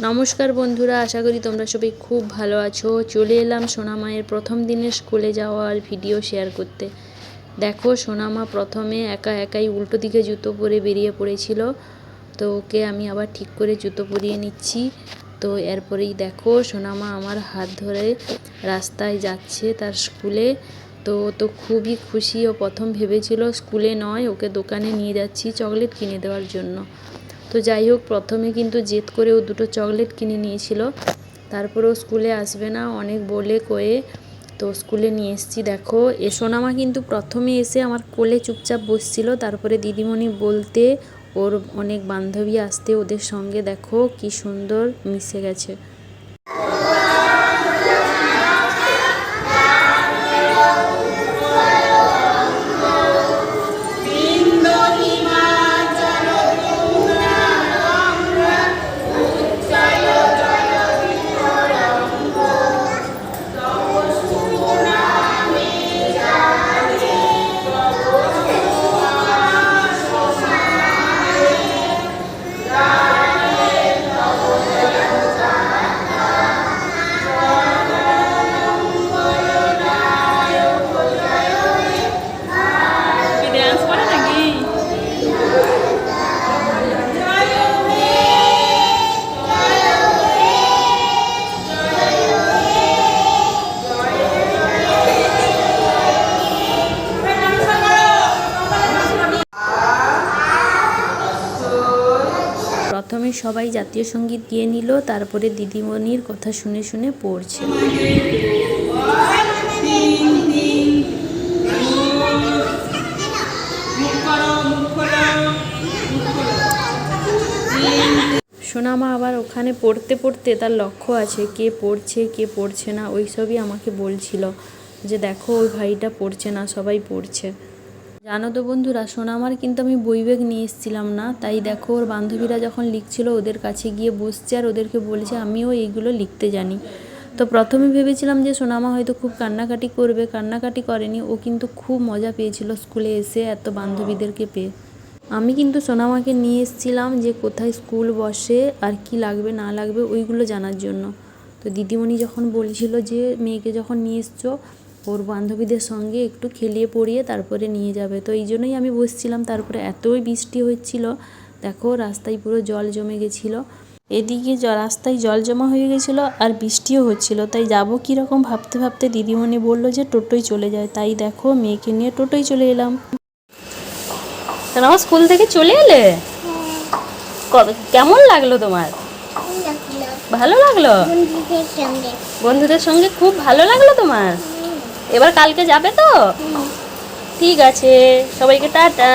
নমস্কার বন্ধুরা, আশা করি তোমরা সবাই খুব ভালো আছো। চলে এলাম সোনামায়ের প্রথম দিনের স্কুলে যাওয়ার ভিডিও শেয়ার করতে। দেখো, সোনামা প্রথমে একা একাই উল্টো দিকে জুতো পরে বেরিয়ে পড়েছিল, তো ওকে আমি আবার ঠিক করে জুতো পরিয়ে নিচ্ছি। তো এরপরেই দেখো, সোনামা আমার হাত ধরে রাস্তায় যাচ্ছে তার স্কুলে। তো খুবই খুশি। ও প্রথম ভেবেছিল স্কুলে নয়, ওকে দোকানে নিয়ে যাচ্ছি চকলেট কিনে দেওয়ার জন্য। তো যাই হোক, প্রথমে কিন্তু জেদ করে ও দুটো চকলেট কিনে নিয়েছিল। তারপরেও স্কুলে আসবে না অনেক বলে কয়ে তো স্কুলে নিয়ে এসেছি। দেখো, সোনামা কিন্তু প্রথমে এসে আমার কোলে চুপচাপ বসছিল, তারপরে দিদিমণি বলতে ওর অনেক বান্ধবী আসতে ওদের সঙ্গে দেখো কি সুন্দর মিশে গেছে। প্রথমে সবাই জাতীয় সঙ্গীত গিয়ে নিল, তারপরে দিদিমণির কথা শুনে শুনে পড়ছে। সোনামা আবার ওখানে পড়তে পড়তে তার লক্ষ্য আছে কে পড়ছে কে পড়ছে না, ওইসবই আমাকে বলছিল যে দেখো ওই ভাইটা পড়ছে না, সবাই পড়ছে। জানো তো বন্ধুরা, সোনামার কিন্তু আমি বই ব্যাগ নিয়ে এসেছিলাম না, তাই দেখো ওর বান্ধবীরা যখন লিখছিল ওদের কাছে গিয়ে বসছে আর ওদেরকে বলছে আমিও এইগুলো লিখতে জানি। তো প্রথমে ভেবেছিলাম যে সোনামা হয়তো খুব কান্নাকাটি করবে, কান্নাকাটি করেনি। ও কিন্তু খুব মজা পেয়েছিল স্কুলে এসে এত বান্ধবীদেরকে পেয়ে। আমি কিন্তু সোনামাকে নিয়ে এসেছিলাম যে কোথায় স্কুল বসে আর কি লাগবে না লাগবে ওইগুলো জানার জন্য। তো দিদিমণি যখন বলছিল যে মেয়েকে যখন নিয়ে এসছো ওর বান্ধবীদের সঙ্গে একটু খেলিয়ে পড়িয়ে তারপরে নিয়ে যাবে, তো এই জন্যই আমি বসছিলাম। তারপরে এতই বৃষ্টি হচ্ছিল, দেখো রাস্তায় পুরো জল জমে গেছিলো। এদিকে রাস্তায় জল জমা হয়ে গেছিলো আর বৃষ্টিও হচ্ছিল, তাই যাবো কীরকম ভাবতে ভাবতে দিদিমণি বলল যে টোটোয় চলে যায়। তাই দেখো মেয়েকে নিয়ে টোটোয় চলে এলাম। তাহলে আমার স্কুল থেকে চলে এলে, কেমন লাগলো তোমার? ভালো লাগলো? বন্ধুদের সঙ্গে খুব ভালো লাগলো তোমার? এবার কালকে যাবে তো? ঠিক আছে, সবাইকে টাটা।